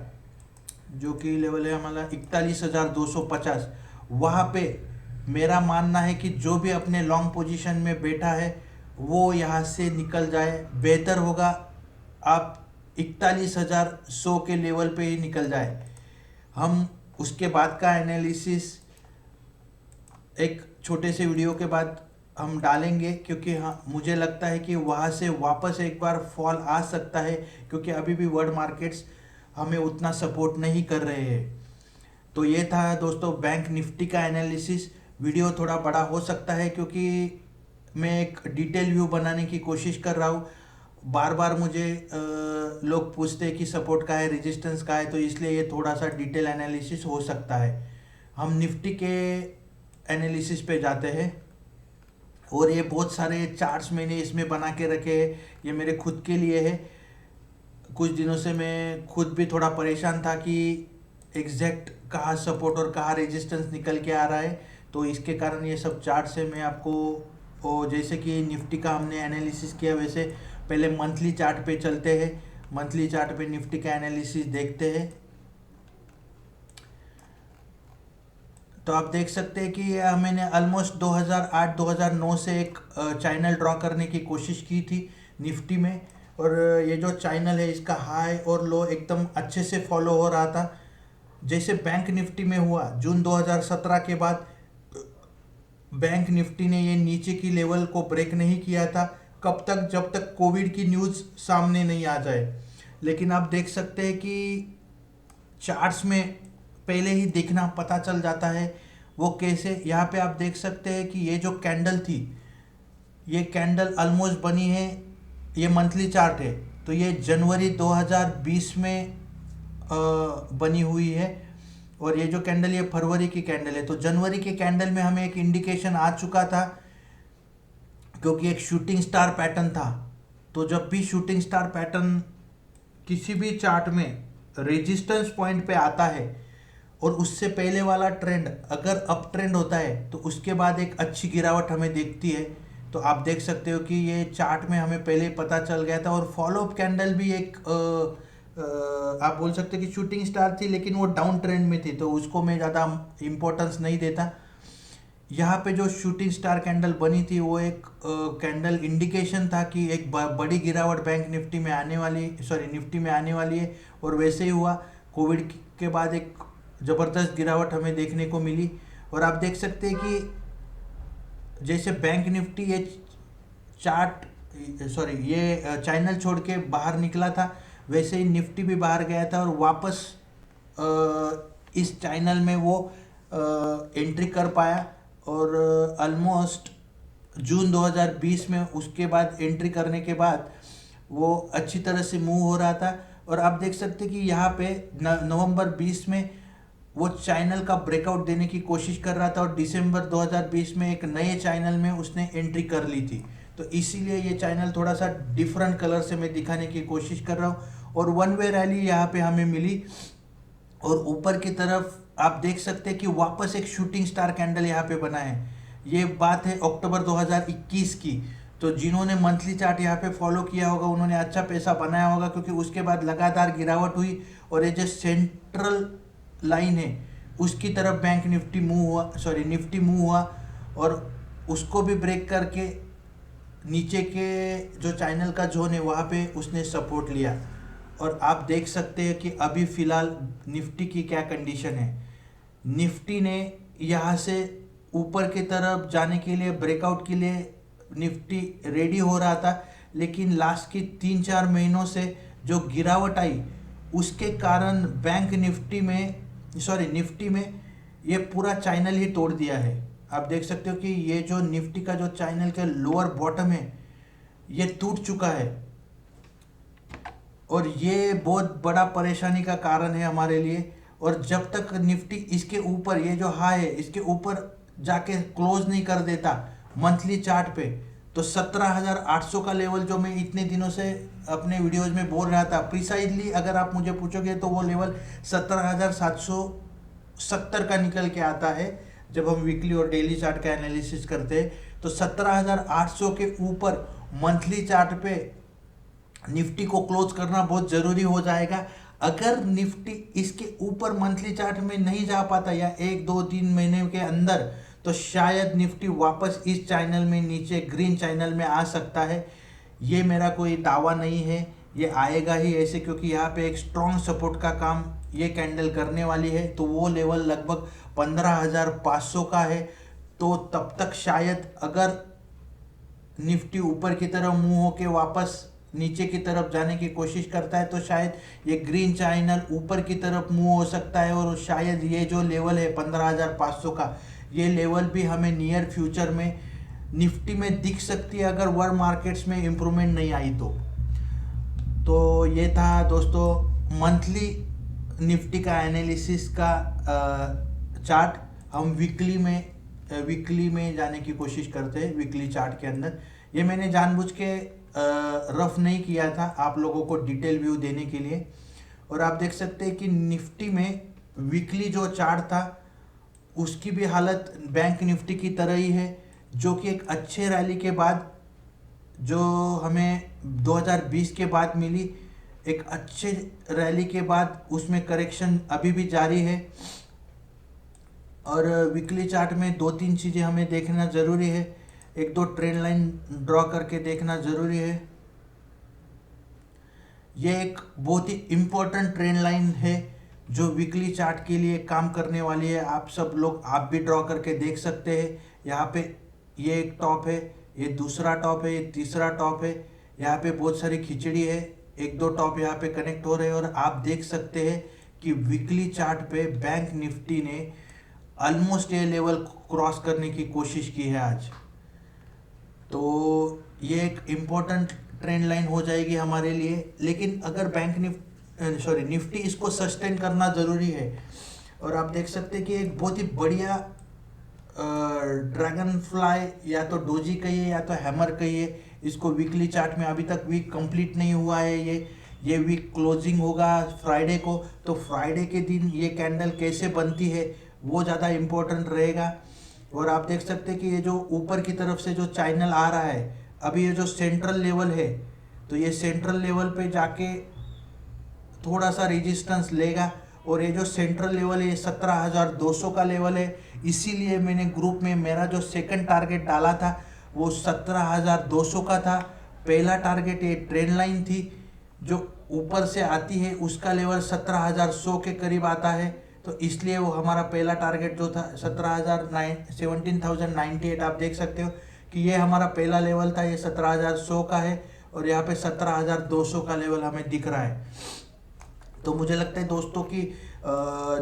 जो कि लेवल है हमारा 41,250, वहाँ पे मेरा मानना है कि जो भी अपने लॉन्ग पोजीशन में बैठा है वो यहाँ से निकल जाए, बेहतर होगा आप 41,100 के लेवल पे ही निकल जाए। हम उसके बाद का एनालिसिस एक छोटे से वीडियो के बाद हम डालेंगे, क्योंकि हाँ मुझे लगता है कि वहाँ से वापस एक बार फॉल आ सकता है, क्योंकि अभी भी वर्ल्ड मार्केट्स हमें उतना सपोर्ट नहीं कर रहे हैं। तो ये था दोस्तों बैंक निफ्टी का एनालिसिस। वीडियो थोड़ा बड़ा हो सकता है, क्योंकि मैं एक डिटेल व्यू बनाने की कोशिश कर रहा हूँ। बार बार मुझे लोग पूछते हैं कि सपोर्ट का है, रेजिस्टेंस का है, तो इसलिए ये थोड़ा सा डिटेल एनालिसिस हो सकता है। हम निफ्टी के एनालिसिस पे जाते हैं, और ये बहुत सारे चार्ट्स मैंने इसमें बना के रखे हैं, ये मेरे खुद के लिए है। कुछ दिनों से मैं खुद भी थोड़ा परेशान था कि एग्जैक्ट कहाँ सपोर्ट और कहाँ रेजिस्टेंस निकल के आ रहा है, तो इसके कारण ये सब चार्ट्स है। मैं आपको जैसे कि निफ्टी का हमने एनालिसिस किया, वैसे पहले मंथली चार्ट पे चलते हैं। मंथली चार्ट पे निफ्टी का एनालिसिस देखते हैं। तो आप देख सकते हैं कि मैंने ऑलमोस्ट 2008-2009 से एक चैनल ड्रॉ करने की कोशिश की थी निफ्टी में, और ये जो चैनल है इसका हाई और लो एकदम अच्छे से फॉलो हो रहा था। जैसे बैंक निफ्टी में हुआ जून 2017 के बाद, बैंक निफ्टी ने ये नीचे की लेवल को ब्रेक नहीं किया था। कब तक? जब तक कोविड की न्यूज़ सामने नहीं आ जाए। लेकिन आप देख सकते हैं कि चार्ट्स में पहले ही देखना पता चल जाता है वो कैसे। यहाँ पे आप देख सकते हैं कि ये जो कैंडल थी, ये कैंडल ऑलमोस्ट बनी है, ये मंथली चार्ट है, तो ये जनवरी 2020 में बनी हुई है, और ये जो कैंडल ये फरवरी की कैंडल है। तो जनवरी के कैंडल में हमें एक इंडिकेशन आ चुका था, क्योंकि एक शूटिंग स्टार पैटर्न था। तो जब भी शूटिंग स्टार पैटर्न किसी भी चार्ट में रेजिस्टेंस पॉइंट पे आता है, और उससे पहले वाला ट्रेंड अगर अप ट्रेंड होता है, तो उसके बाद एक अच्छी गिरावट हमें देखती है। तो आप देख सकते हो कि ये चार्ट में हमें पहले पता चल गया था। और फॉलोअप कैंडल भी एक आप बोल सकते हो कि शूटिंग स्टार थी, लेकिन वो डाउन ट्रेंड में थी, तो उसको मैं ज़्यादा इम्पोर्टेंस नहीं देता। यहाँ पे जो शूटिंग स्टार कैंडल बनी थी, वो एक कैंडल इंडिकेशन था कि एक बड़ी गिरावट बैंक निफ्टी में आने वाली, निफ्टी में आने वाली है। और वैसे ही हुआ। कोविड के बाद एक ज़बरदस्त गिरावट हमें देखने को मिली। और आप देख सकते हैं कि जैसे बैंक निफ्टी ये ये चैनल छोड़ के बाहर निकला था, वैसे ही निफ्टी भी बाहर गया था, और वापस इस चैनल में वो एंट्री कर पाया। और ऑलमोस्ट जून 2020 में उसके बाद एंट्री करने के बाद वो अच्छी तरह से मूव हो रहा था। और आप देख सकते हैं कि यहाँ पे नवंबर 20 में वो चैनल का ब्रेकआउट देने की कोशिश कर रहा था, और दिसंबर 2020 में एक नए चैनल में उसने एंट्री कर ली थी। तो इसीलिए ये चैनल थोड़ा सा डिफरेंट कलर से मैं दिखाने की कोशिश कर रहा हूँ। और वन वे रैली यहाँ पे हमें मिली, और ऊपर की तरफ आप देख सकते हैं कि वापस एक शूटिंग स्टार कैंडल यहाँ पे बना है। ये बात है अक्टूबर 2021 की। तो जिन्होंने मंथली चार्ट यहाँ पे फॉलो किया होगा, उन्होंने अच्छा पैसा बनाया होगा, क्योंकि उसके बाद लगातार गिरावट हुई, और ये जो सेंट्रल लाइन है उसकी तरफ बैंक निफ्टी मूव हुआ, निफ्टी मूव हुआ, और उसको भी ब्रेक करके नीचे के जो चैनल का जोन है वहाँ पे उसने सपोर्ट लिया। और आप देख सकते हैं कि अभी फ़िलहाल निफ्टी की क्या कंडीशन है। निफ्टी ने यहाँ से ऊपर की तरफ जाने के लिए, ब्रेकआउट के लिए निफ्टी रेडी हो रहा था, लेकिन लास्ट की 3-4 महीनों से जो गिरावट आई उसके कारण बैंक निफ्टी में, सॉरी निफ्टी में ये पूरा चैनल ही तोड़ दिया है। आप देख सकते हो कि ये जो निफ्टी का जो चैनल के लोअर बॉटम है ये टूट चुका है, और ये बहुत बड़ा परेशानी का कारण है हमारे लिए। और जब तक निफ्टी इसके ऊपर, ये जो हाई है इसके ऊपर जाके क्लोज नहीं कर देता मंथली चार्ट पे, तो 17,800 का लेवल जो मैं इतने दिनों से अपने वीडियोज में बोल रहा था, प्रिसाइजली अगर आप मुझे पूछोगे तो वो लेवल 17,770 का निकल के आता है। जब हम वीकली और डेली चार्ट का एनालिसिस करते हैं तो 17,800 के ऊपर मंथली चार्ट पे निफ्टी को क्लोज करना बहुत जरूरी हो जाएगा। अगर निफ्टी इसके ऊपर मंथली चार्ट में नहीं जा पाता या 1-2-3 महीने के अंदर, तो शायद निफ्टी वापस इस चैनल में नीचे ग्रीन चैनल में आ सकता है। ये मेरा कोई दावा नहीं है, ये आएगा ही ऐसे, क्योंकि यहाँ पे एक स्ट्रॉन्ग सपोर्ट का काम ये कैंडल करने वाली है। तो वो लेवल लगभग 15,500 का है। तो तब तक शायद अगर निफ्टी ऊपर की तरफ मूव होके वापस नीचे की तरफ जाने की कोशिश करता है तो शायद ये ग्रीन चैनल ऊपर की तरफ मूव हो सकता है, और शायद ये जो लेवल है 15,500 का, ये लेवल भी हमें नियर फ्यूचर में निफ्टी में दिख सकती है अगर वर्ल्ड मार्केट्स में इम्प्रूवमेंट नहीं आई तो ये था दोस्तों मंथली निफ्टी का एनालिसिस का चार्ट। हम वीकली में जाने की कोशिश करते हैं वीकली चार्ट के अंदर। ये मैंने जानबूझ के रफ नहीं किया था आप लोगों को डिटेल व्यू देने के लिए। और आप देख सकते हैं कि निफ्टी में वीकली जो चार्ट था उसकी भी हालत बैंक निफ्टी की तरह ही है, जो कि एक अच्छे रैली के बाद, जो हमें 2020 के बाद मिली, एक अच्छे रैली के बाद उसमें करेक्शन अभी भी जारी है। और वीकली चार्ट में 2-3 चीज़ें हमें देखना ज़रूरी है। 1-2 ट्रेंड लाइन ड्रॉ करके देखना ज़रूरी है। ये एक बहुत ही इम्पोर्टेंट ट्रेंड लाइन है जो वीकली चार्ट के लिए काम करने वाली है। आप सब लोग आप भी ड्रॉ करके देख सकते हैं। यहाँ पे ये एक टॉप है, ये दूसरा टॉप है, ये तीसरा टॉप है। यहाँ पे बहुत सारी खिचड़ी है, 1-2 टॉप यहाँ पे कनेक्ट हो रहे हैं। और आप देख सकते हैं कि वीकली चार्ट पे बैंक निफ्टी ने ऑलमोस्ट ये लेवल क्रॉस करने की कोशिश की है आज। तो ये एक इम्पोर्टेंट ट्रेंड लाइन हो जाएगी हमारे लिए। लेकिन अगर निफ्टी इसको सस्टेन करना ज़रूरी है। और आप देख सकते हैं कि एक बहुत ही बढ़िया ड्रैगन फ्लाई, या तो डोजी कहिए या तो हैमर कहिए, इसको वीकली चार्ट में अभी तक वीक कंप्लीट नहीं हुआ है। ये वीक क्लोजिंग होगा फ्राइडे को, तो फ्राइडे के दिन ये कैंडल कैसे बनती है वो ज़्यादा इम्पोर्टेंट रहेगा। और आप देख सकते हैं कि ये जो ऊपर की तरफ से जो चैनल आ रहा है, अभी ये जो सेंट्रल लेवल है, तो ये सेंट्रल लेवल पे जाके थोड़ा सा रेजिस्टेंस लेगा। और ये जो सेंट्रल लेवल है ये 17,200 का लेवल है। इसीलिए मैंने ग्रुप में मेरा जो सेकंड टारगेट डाला था वो 17,200 का था। पहला टारगेट ये ट्रेंड लाइन थी जो ऊपर से आती है, उसका लेवल 17,100 के करीब आता है। तो इसलिए वो हमारा पहला टारगेट जो था 17,98 आप देख सकते हो कि ये हमारा पहला लेवल था, ये 17,100 का है। और यहाँ पे 17,200 का लेवल हमें दिख रहा है। तो मुझे लगता है दोस्तों कि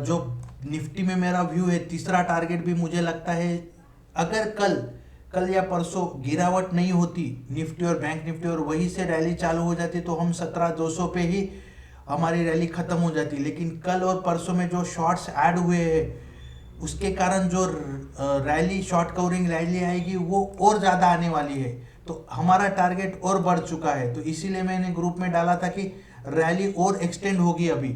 जो निफ्टी में मेरा व्यू है, तीसरा टारगेट भी मुझे लगता है अगर कल या परसों गिरावट नहीं होती निफ्टी और बैंक निफ्टी और वहीं से रैली चालू हो जाती, तो हम 17,200 पे ही हमारी रैली ख़त्म हो जाती। लेकिन कल और परसों में जो शॉर्ट्स ऐड हुए हैं उसके कारण जो रैली, शॉर्ट कवरिंग रैली आएगी वो और ज़्यादा आने वाली है। तो हमारा टारगेट और बढ़ चुका है। तो इसीलिए मैंने ग्रुप में डाला था कि रैली और एक्सटेंड होगी अभी।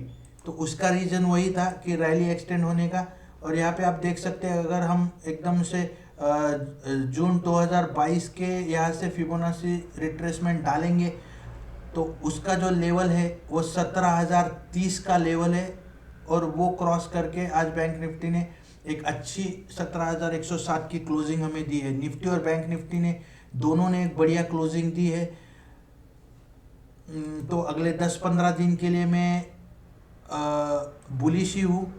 तो उसका रीज़न वही था कि रैली एक्सटेंड होने का। और यहाँ पे आप देख सकते हैं अगर हम एकदम से जून 2022 के यहाँ से फिबोनाची रिट्रेसमेंट डालेंगे तो उसका जो लेवल है वो 17,030 का लेवल है। और वो क्रॉस करके आज बैंक निफ्टी ने एक अच्छी 17,107 की क्लोजिंग हमें दी है। निफ्टी और बैंक निफ्टी ने दोनों ने एक बढ़िया क्लोजिंग दी है। तो अगले 10-15 दिन के लिए मैं बुलिश ही हूँ।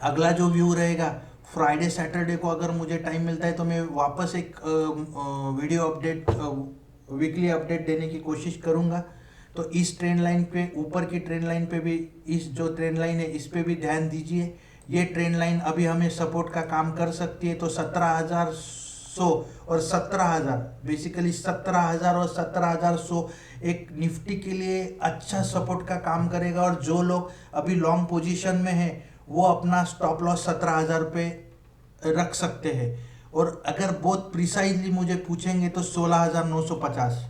अगला जो व्यू रहेगा फ्राइडे सैटरडे को, अगर मुझे टाइम मिलता है तो मैं वापस एक वीडियो अपडेट, वीकली अपडेट देने की कोशिश करूँगा। तो इस ट्रेंड लाइन पे, ऊपर की ट्रेंड लाइन पे भी, इस जो ट्रेंड लाइन है इस पे भी ध्यान दीजिए। ये ट्रेंड लाइन अभी हमें सपोर्ट का काम कर सकती है। तो 17,100 और 17,000, बेसिकली 17,000 और 17,100 एक निफ्टी के लिए अच्छा सपोर्ट का काम करेगा। और जो लोग अभी लॉन्ग पोजीशन में है वो अपना स्टॉप लॉस 17,000 पे रख सकते हैं। और अगर बहुत प्रिसाइजली मुझे पूछेंगे तो 16,950।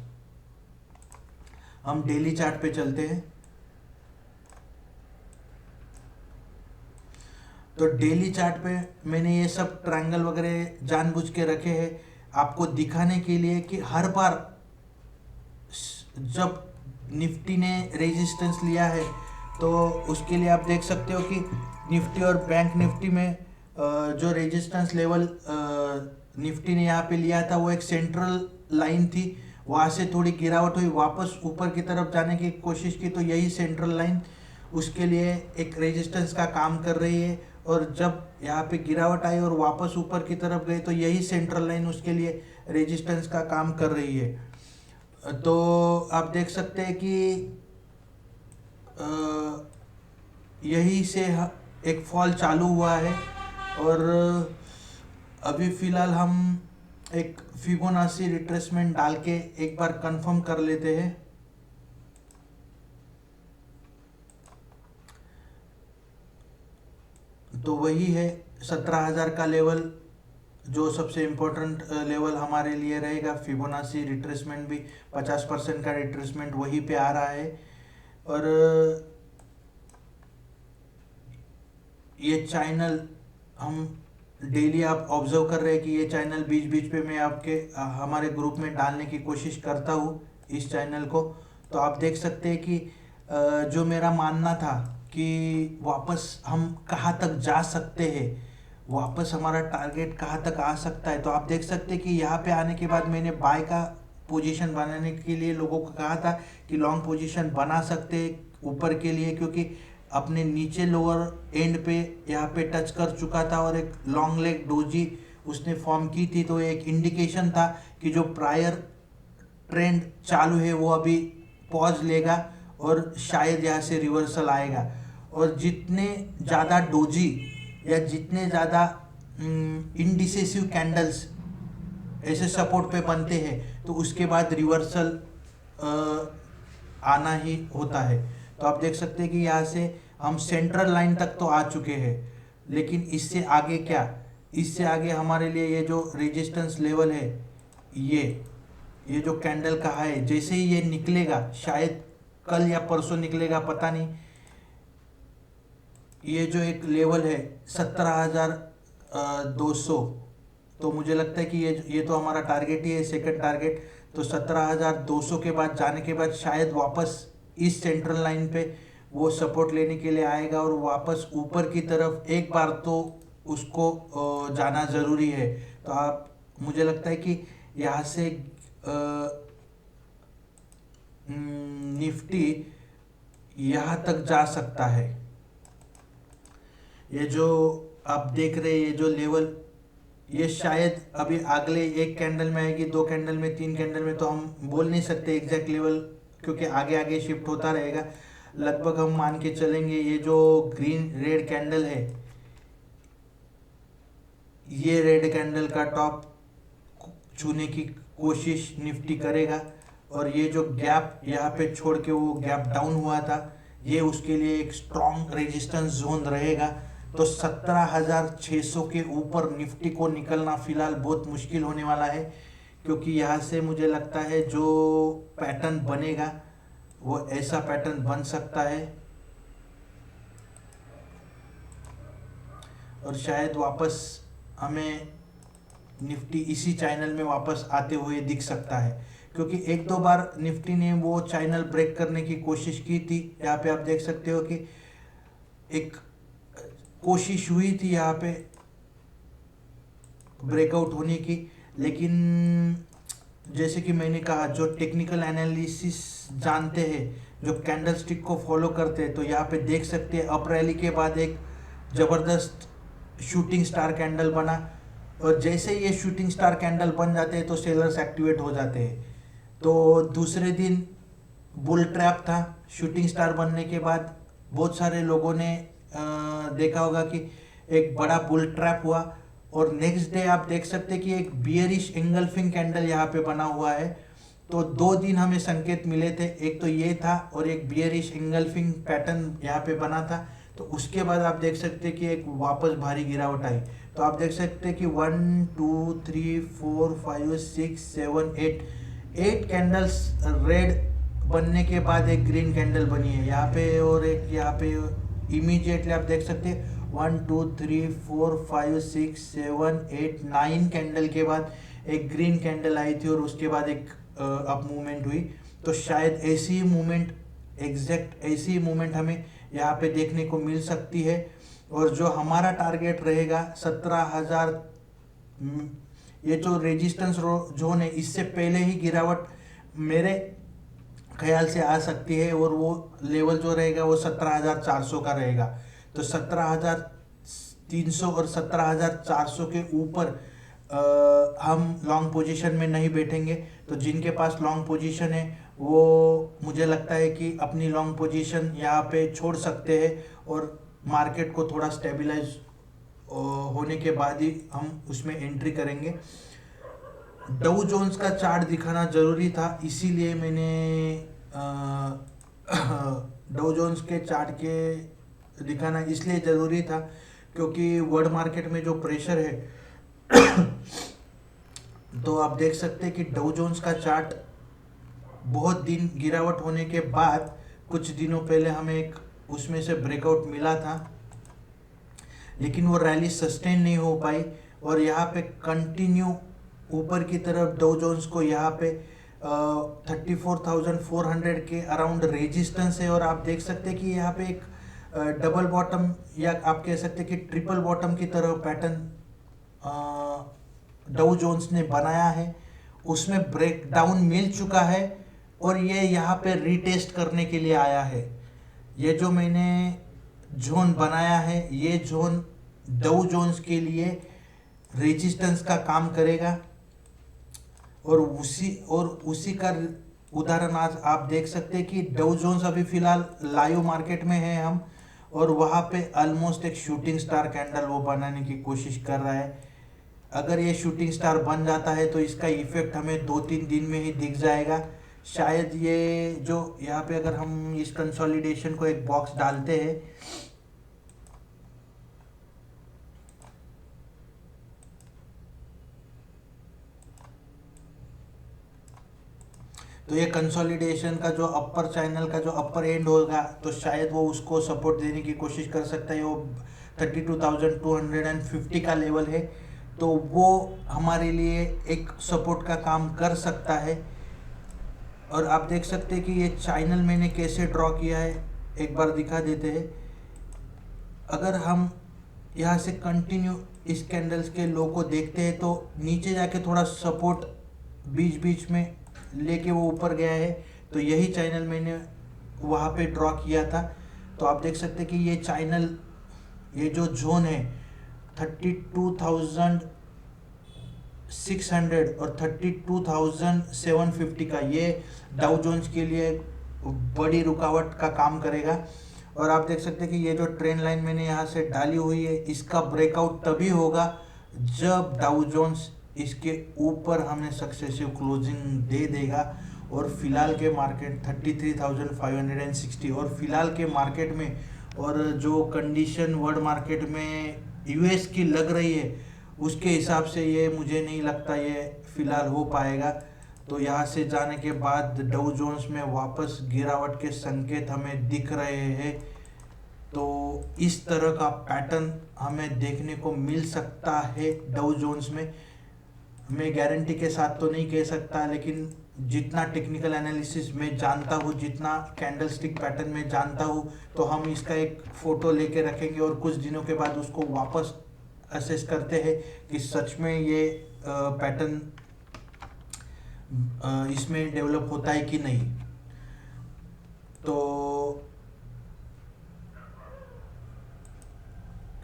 हम डेली चार्ट पे चलते हैं। तो डेली चार्ट पे मैंने ये सब ट्रायंगल वगैरह जानबूझ के रखे हैं आपको दिखाने के लिए कि हर बार जब निफ्टी ने रेजिस्टेंस लिया है तो उसके लिए आप देख सकते हो कि निफ्टी और बैंक निफ्टी में जो रेजिस्टेंस लेवल निफ्टी ने यहाँ पे लिया था वो एक सेंट्रल लाइन थी। वहाँ से थोड़ी गिरावट हुई, वापस ऊपर की तरफ जाने की कोशिश की, तो यही सेंट्रल लाइन उसके लिए एक रेजिस्टेंस का काम कर रही है। और जब यहाँ पे गिरावट आई और वापस ऊपर की तरफ गई तो यही सेंट्रल लाइन उसके लिए रेजिस्टेंस का काम कर रही है। तो आप देख सकते हैं कि यही से एक फॉल चालू हुआ है। और अभी फिलहाल हम एक फिबोनाची रिट्रेसमेंट डाल के एक बार कंफर्म कर लेते हैं। तो वही है 17,000 का लेवल, जो सबसे इम्पोर्टेंट लेवल हमारे लिए रहेगा। फिबोनाची रिट्रेसमेंट भी 50% का रिट्रेसमेंट वहीं पे आ रहा है। और ये चैनल हम डेली आप ऑब्जर्व कर रहे हैं कि ये चैनल बीच बीच पे मैं आपके हमारे ग्रुप में डालने की कोशिश करता हूँ इस चैनल को। तो आप देख सकते हैं कि जो मेरा मानना था कि वापस हम कहाँ तक जा सकते हैं, वापस हमारा टारगेट कहाँ तक आ सकता है। तो आप देख सकते हैं कि यहाँ पे आने के बाद मैंने बाय का पोजीशन बनाने के लिए लोगों को कहा था कि लॉन्ग पोजीशन बना सकते हैं ऊपर के लिए, क्योंकि अपने नीचे लोअर एंड पे यहाँ पे टच कर चुका था और एक लॉन्ग लेग डोजी उसने फॉर्म की थी। तो एक इंडिकेशन था कि जो प्रायर ट्रेंड चालू है वो अभी पॉज लेगा और शायद यहाँ से रिवर्सल आएगा। और जितने ज़्यादा डोजी या जितने ज़्यादा इनडिसेसिव कैंडल्स ऐसे सपोर्ट पे बनते हैं तो उसके बाद रिवर्सल आना ही होता है। तो आप देख सकते हैं कि यहाँ से हम सेंट्रल लाइन तक तो आ चुके हैं, लेकिन इससे आगे क्या, इससे आगे हमारे लिए ये जो रेजिस्टेंस लेवल है, ये जो कैंडल का है, जैसे ही ये निकलेगा, शायद कल या परसों निकलेगा पता नहीं, ये जो एक लेवल है 17,200, तो मुझे लगता है कि ये तो हमारा टारगेट ही है, सेकंड टारगेट। तो 17,200 के बाद जाने के बाद शायद वापस इस सेंट्रल लाइन पे वो सपोर्ट लेने के लिए आएगा और वापस ऊपर की तरफ एक बार तो उसको जाना ज़रूरी है। तो आप, मुझे लगता है कि यहाँ से निफ्टी यहाँ तक जा सकता है। ये जो आप देख रहे हैं ये जो लेवल, ये शायद अभी अगले एक कैंडल में आएगी, दो कैंडल में, तीन कैंडल में, तो हम बोल नहीं सकते एग्जैक्ट लेवल, क्योंकि आगे आगे शिफ्ट होता रहेगा। लगभग हम मान के चलेंगे ये जो ग्रीन रेड कैंडल है, ये रेड कैंडल का टॉप छूने की कोशिश निफ्टी करेगा। और ये जो गैप यहाँ पे छोड़ के वो गैप डाउन हुआ था, ये उसके लिए एक स्ट्रॉन्ग रेजिस्टेंस जोन रहेगा। तो 17,600 के ऊपर निफ्टी को निकलना फिलहाल बहुत मुश्किल होने वाला है, क्योंकि यहाँ से मुझे लगता है जो पैटर्न बनेगा वो ऐसा पैटर्न बन सकता है और शायद वापस हमें निफ्टी इसी चैनल में वापस आते हुए दिख सकता है, क्योंकि एक दो बार निफ्टी ने वो चैनल ब्रेक करने की कोशिश की थी। यहाँ पे आप देख सकते हो कि एक कोशिश हुई थी यहाँ पे ब्रेकआउट होने की, लेकिन जैसे कि मैंने कहा, जो टेक्निकल एनालिसिस जानते हैं, जो कैंडल स्टिक को फॉलो करते हैं, तो यहाँ पे देख सकते हैं अप रैली के बाद एक ज़बरदस्त शूटिंग स्टार कैंडल बना। और जैसे ही ये शूटिंग स्टार कैंडल बन जाते हैं तो सेलर्स एक्टिवेट हो जाते हैं। तो दूसरे दिन बुल ट्रैप था। शूटिंग स्टार बनने के बाद बहुत सारे लोगों ने देखा होगा कि एक बड़ा बुल ट्रैप हुआ। और नेक्स्ट डे आप देख सकते हैं कि एक बियरिश एंगल्फिंग कैंडल यहाँ पे बना हुआ है। तो 2 दिन हमें संकेत मिले थे, एक तो ये था और एक बियरिश एंगल्फिंग पैटर्न यहाँ पे बना था। तो उसके बाद आप देख सकते हैं कि एक वापस भारी गिरावट आई। तो आप देख सकते हैं कि 1 2 3 4 5 6 7 8 कैंडल्स रेड बनने के बाद एक ग्रीन कैंडल बनी है यहाँ पे। और एक यहाँ पे इमीडिएटली आप देख सकते हैं 1 2 3 4 5 6 7 8 9 कैंडल के बाद एक ग्रीन कैंडल आई थी और उसके बाद एक अप मूवमेंट हुई। तो शायद ऐसी ही मूवमेंट, एग्जैक्ट ऐसी ही मूवमेंट हमें यहाँ पे देखने को मिल सकती है। और जो हमारा टारगेट रहेगा 17,000, ये जो रेजिस्टेंस जोन है, इससे पहले ही गिरावट मेरे ख्याल से आ सकती है। और वो लेवल जो रहेगा वो 17,400 का रहेगा। तो 17,300 और 17,400 के ऊपर हम लॉन्ग पोजीशन में नहीं बैठेंगे। तो जिनके पास लॉन्ग पोजीशन है वो मुझे लगता है कि अपनी लॉन्ग पोजीशन यहाँ पे छोड़ सकते हैं और मार्केट को थोड़ा स्टेबलाइज होने के बाद ही हम उसमें एंट्री करेंगे। डाउ जोन्स का चार्ट दिखाना जरूरी था, इसीलिए मैंने डाउ जोन्स के चार्ट के दिखाना इसलिए ज़रूरी था क्योंकि वर्ल्ड मार्केट में जो प्रेशर है तो आप देख सकते हैं कि डाउ जोन्स का चार्ट बहुत दिन गिरावट होने के बाद कुछ दिनों पहले हमें एक उसमें से ब्रेकआउट मिला था, लेकिन वो रैली सस्टेन नहीं हो पाई। और यहाँ पे कंटिन्यू ऊपर की तरफ डाउ जोन्स को यहाँ पे 34,400 के अराउंड रेजिस्टेंस है। और आप देख सकते हैं कि यहाँ पे एक डबल बॉटम या आप कह सकते हैं कि ट्रिपल बॉटम की तरह पैटर्न डाउ जोन्स ने बनाया है। उसमें ब्रेक डाउन मिल चुका है और ये यहाँ पे रीटेस्ट करने के लिए आया है। ये जो मैंने जोन बनाया है ये जोन डाउ जोन्स के लिए रेजिस्टेंस का काम करेगा। और उसी का उदाहरण आज आप देख सकते हैं कि डाउ जोन्स अभी फिलहाल लाइव मार्केट में है हम, और वहाँ पे ऑलमोस्ट एक शूटिंग स्टार कैंडल वो बनाने की कोशिश कर रहा है। अगर ये शूटिंग स्टार बन जाता है तो इसका इफेक्ट हमें 2-3 दिन में ही दिख जाएगा। शायद ये जो यहाँ पे अगर हम इस कंसोलिडेशन को एक बॉक्स डालते हैं तो ये कंसोलिडेशन का जो अपर चैनल का जो अपर एंड होगा तो शायद वो उसको सपोर्ट देने की कोशिश कर सकता है। वो 32,250 का लेवल है तो वो हमारे लिए एक सपोर्ट का काम कर सकता है। और आप देख सकते हैं कि ये चैनल मैंने कैसे ड्रॉ किया है, एक बार दिखा देते हैं। अगर हम यहाँ से कंटिन्यू इस कैंडल्स के लो को देखते हैं तो नीचे जाके थोड़ा सपोर्ट बीच बीच में लेके वो ऊपर गया है। तो यही चैनल मैंने वहाँ पे ड्रॉ किया था। तो आप देख सकते हैं कि ये चैनल, ये जो जोन है 32,600 और 32,750 का, ये डाउ जोन्स के लिए बड़ी रुकावट का काम करेगा। और आप देख सकते हैं कि ये जो ट्रेंड लाइन मैंने यहाँ से डाली हुई है इसका ब्रेकआउट तभी होगा जब डाउ जोन्स इसके ऊपर हमें सक्सेसिव क्लोजिंग दे देगा। और फिलहाल के मार्केट 33,560 और फिलहाल के मार्केट में और जो कंडीशन वर्ल्ड मार्केट में यूएस की लग रही है उसके हिसाब से ये मुझे नहीं लगता ये फिलहाल हो पाएगा। तो यहाँ से जाने के बाद डाउ जोन्स में वापस गिरावट के संकेत हमें दिख रहे हैं। तो इस तरह का पैटर्न हमें देखने को मिल सकता है डाउ जोन्स में। मैं गारंटी के साथ तो नहीं कह सकता, लेकिन जितना टेक्निकल एनालिसिस में जानता हूँ, जितना कैंडलस्टिक पैटर्न में जानता हूँ, तो हम इसका एक फ़ोटो लेके रखेंगे और कुछ दिनों के बाद उसको वापस असेस करते हैं कि सच में ये पैटर्न इसमें डेवलप होता है कि नहीं। तो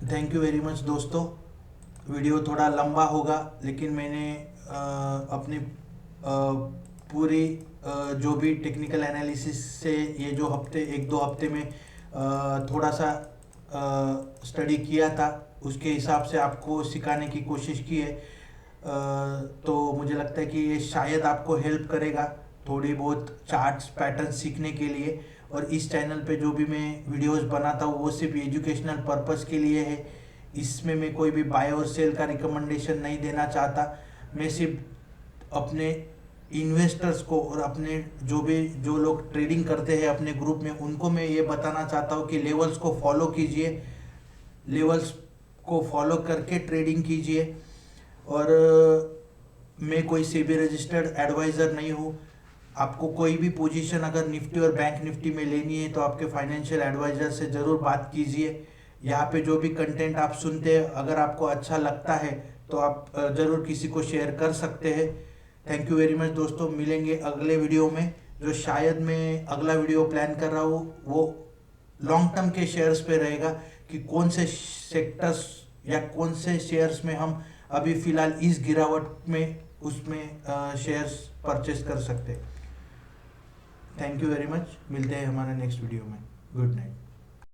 थैंक यू वेरी मच दोस्तों। वीडियो थोड़ा लंबा होगा, लेकिन मैंने अपनी पूरी जो भी टेक्निकल एनालिसिस से ये जो हफ्ते 1-2 हफ्ते में थोड़ा सा स्टडी किया था, उसके हिसाब से आपको सिखाने की कोशिश की है। तो मुझे लगता है कि ये शायद आपको हेल्प करेगा थोड़ी बहुत चार्ट्स पैटर्न सीखने के लिए। और इस चैनल पे जो भी मैं वीडियोस बनाता हूँ वो सिर्फ एजुकेशनल पर्पस के लिए है। इसमें मैं कोई भी बाय और सेल का रिकमेंडेशन नहीं देना चाहता। मैं सिर्फ अपने इन्वेस्टर्स को और अपने जो लोग ट्रेडिंग करते हैं अपने ग्रुप में, उनको मैं ये बताना चाहता हूँ कि लेवल्स को फॉलो कीजिए, लेवल्स को फॉलो करके ट्रेडिंग कीजिए। और मैं कोई सेबी रजिस्टर्ड एडवाइज़र नहीं हूँ। आपको कोई भी पोजीशन अगर निफ्टी और बैंक निफ्टी में लेनी है तो आपके फाइनेंशियल एडवाइज़र से ज़रूर बात कीजिए। यहाँ पे जो भी कंटेंट आप सुनते हैं, अगर आपको अच्छा लगता है तो आप ज़रूर किसी को शेयर कर सकते हैं। थैंक यू वेरी मच दोस्तों। मिलेंगे अगले वीडियो में। जो शायद मैं अगला वीडियो प्लान कर रहा हूँ वो लॉन्ग टर्म के शेयर्स पे रहेगा कि कौन से सेक्टर्स या कौन से शेयर्स में हम अभी फ़िलहाल इस गिरावट में उसमें शेयर्स परचेस कर सकते हैं। Thank you very much. मिलते हैं हमारे नेक्स्ट वीडियो में। Good night.